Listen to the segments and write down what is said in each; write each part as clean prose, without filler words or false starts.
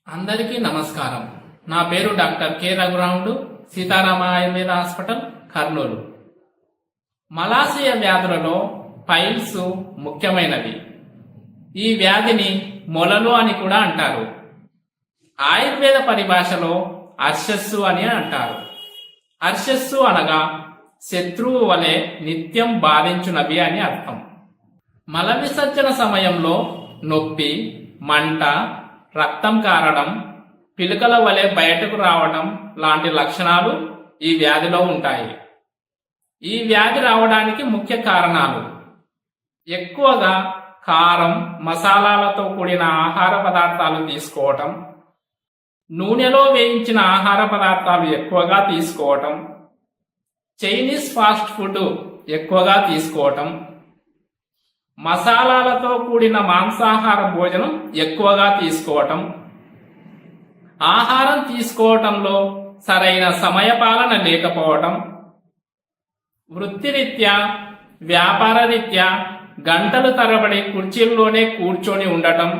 అందరికీ నమస్కారం. నా పేరు doctor K Raghuramudu, Seetharama Ayurveda hospital, Kurnool. మలాశయ వ్యాధులలో పైల్స్ ముఖ్యమైనవి. ఈ వ్యాధిని మొలలు అని కూడా అంటారు. ఆయుర్వేద పరిభాషలో అర్షస్సు అని అంటారు. అర్షస్సు అనగా శత్రువు వలె నిత్యం బాధించునవి అని అర్థం. మల విసర్జన సమయంలో నొప్పి, మంట, రక్తం కారడం, పిలుకల వలె బయటకు రావడం లాంటి లక్షణాలు ఈ వ్యాధిలో ఉంటాయి. ఈ వ్యాధి రావడానికి ముఖ్య కారణాలు: ఎక్కువగా కారం, మసాలాలతో కూడిన ఆహార పదార్థాలు తీసుకోవటం, నూనెలో వేయించిన ఆహార పదార్థాలు ఎక్కువగా తీసుకోవటం, చైనీస్ ఫాస్ట్ ఫుడ్ ఎక్కువగా తీసుకోవటం, మసాలాలతో కూడిన మాంసాహార భోజనం ఎక్కువగా తీసుకోవటం, ఆహారం తీసుకోవటంలో సరైన సమయపాలన లేకపోవటం, వృత్తిరీత్యా, వ్యాపార రీత్యా గంటలు తరబడి కుర్చీల్లోనే కూర్చొని ఉండటం,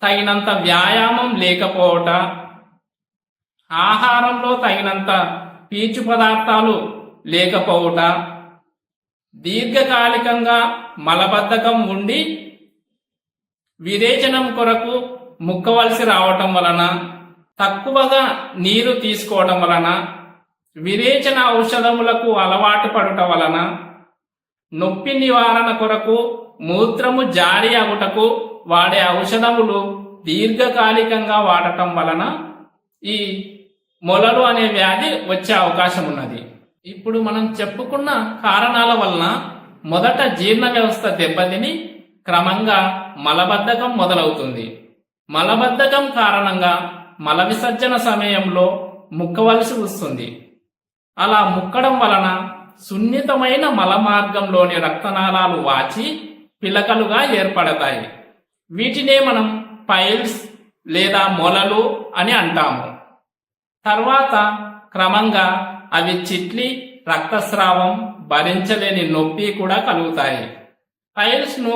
తగినంత వ్యాయామం లేకపోవట, ఆహారంలో తగినంత పీచు పదార్థాలు లేకపోవుట, దీర్ఘకాలికంగా మలబద్ధకం ఉండి విరేచనం కొరకు ముక్కవలసి రావటం వలన, తక్కువగా నీరు తీసుకోవడం వలన, విరేచన ఔషధములకు అలవాటు పడుట వలన, నొప్పి నివారణ కొరకు మూత్రము జారి అగుటకు వాడే ఔషధములు దీర్ఘకాలికంగా వాడటం వలన ఈ మొలలు అనే వ్యాధి వచ్చే అవకాశం ఉన్నది. ఇప్పుడు మనం చెప్పుకున్న కారణాల వలన మొదట జీర్ణ వ్యవస్థ దెబ్బతిని క్రమంగా మలబద్ధకం మొదలవుతుంది. మలబద్ధకం కారణంగా మల విసర్జన సమయంలో ముక్కవలసి వస్తుంది. అలా ముక్కడం వలన సున్నితమైన మల మార్గంలోని రక్తనాళాలు వాచి పిలకలుగా ఏర్పడతాయి. వీటినే మనం పైల్స్ లేదా మొలలు అని అంటాము. తర్వాత క్రమంగా అవి చిట్లి రక్తస్రావం, భరించలేని నొప్పి కూడా కలుగుతాయి. పైల్స్ ను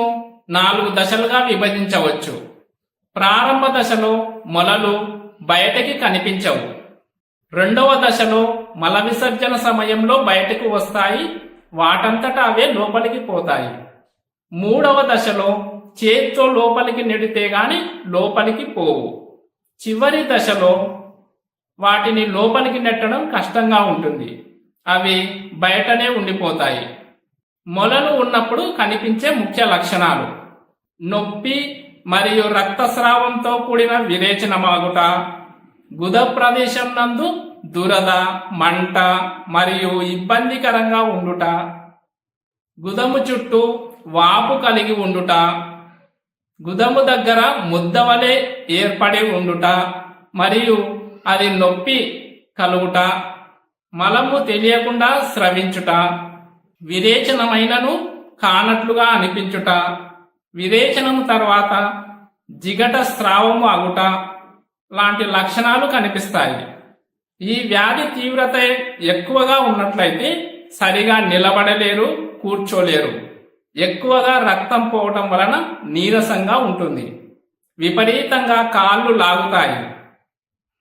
4 దశలుగా విభజించవచ్చు. ప్రారంభ దశలో మొలలు బయటకి కనిపించవు. రెండవ దశలో మల విసర్జన సమయంలో బయటకు వస్తాయి, వాటంతటా అవే లోపలికి పోతాయి. మూడవ దశలో చేత్తో లోపలికి నెడితే గాని లోపలికి పోవు. చివరి దశలో వాటిని లోపలికి నెట్టడం కష్టంగా ఉంటుంది, అవి బయటనే ఉండిపోతాయి. మొలలు ఉన్నప్పుడు కనిపించే ముఖ్య లక్షణాలు: నొప్పి మరియు రక్తస్రావంతో కూడిన విరేచనమాగుట, గుద ప్రదేశం నందు దురద, మంట మరియు ఇబ్బందికరంగా ఉండుట, గుదము చుట్టూ వాపు కలిగి ఉండుట, గుదము దగ్గర ముద్దవలే ఏర్పడి ఉండుట మరియు అది నొప్పి కలుగుట, మలము తెలియకుండా స్రవించుట, విరేచనమైనను కానట్లుగా అనిపించుట, విరేచనము తర్వాత జిగట స్రావము అగుట లాంటి లక్షణాలు కనిపిస్తాయి. ఈ వ్యాధి తీవ్రత ఎక్కువగా ఉన్నట్లయితే సరిగా నిలబడలేరు, కూర్చోలేరు. ఎక్కువగా రక్తం పోవటం వలన నీరసంగా ఉంటుంది. విపరీతంగా కాళ్ళు లాగుతాయి.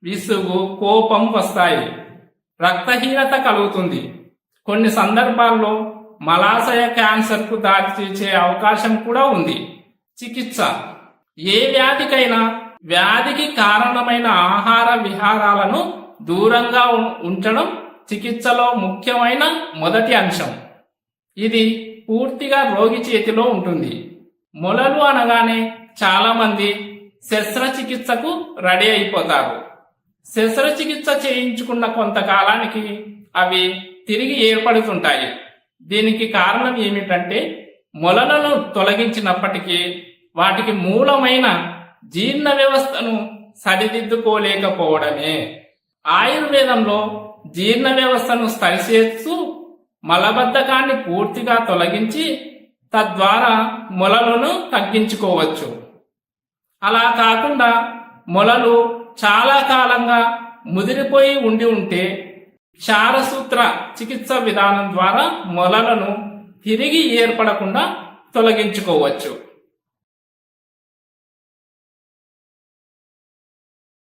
విసుగు, కోపం వస్తాయి. రక్తహీనత కలుగుతుంది. కొన్ని సందర్భాల్లో మలాశయ క్యాన్సర్కు దారితీసే అవకాశం కూడా ఉంది. చికిత్స: ఏ వ్యాధికైనా వ్యాధికి కారణమైన ఆహార విహారాలను దూరంగా ఉంచడం చికిత్సలో ముఖ్యమైన మొదటి అంశం. ఇది పూర్తిగా రోగి చేతిలో ఉంటుంది. మొలలు అనగానే చాలా మంది శస్త్రచికిత్సకు రెడీ అయిపోతారు. శస్త్రచికిత్స చేయించుకున్న కొంతకాలానికి అవి తిరిగి ఏర్పడుతుంటాయి. దీనికి కారణం ఏమిటంటే మొలలను తొలగించినప్పటికీ వాటికి మూలమైన జీర్ణ వ్యవస్థను సరిదిద్దుకోలేకపోవడమే. ఆయుర్వేదంలో జీర్ణ వ్యవస్థను సరిచేస్తూ మలబద్ధకాన్ని పూర్తిగా తొలగించి తద్వారా మొలలను తగ్గించుకోవచ్చు. అలా కాకుండా మొలలు చాలా కాలంగా ముదిరిపోయి ఉంటే క్షారసూత్ర చికిత్స విధానం ద్వారా మొలలను తిరిగి ఏర్పడకుండా తొలగించుకోవచ్చు.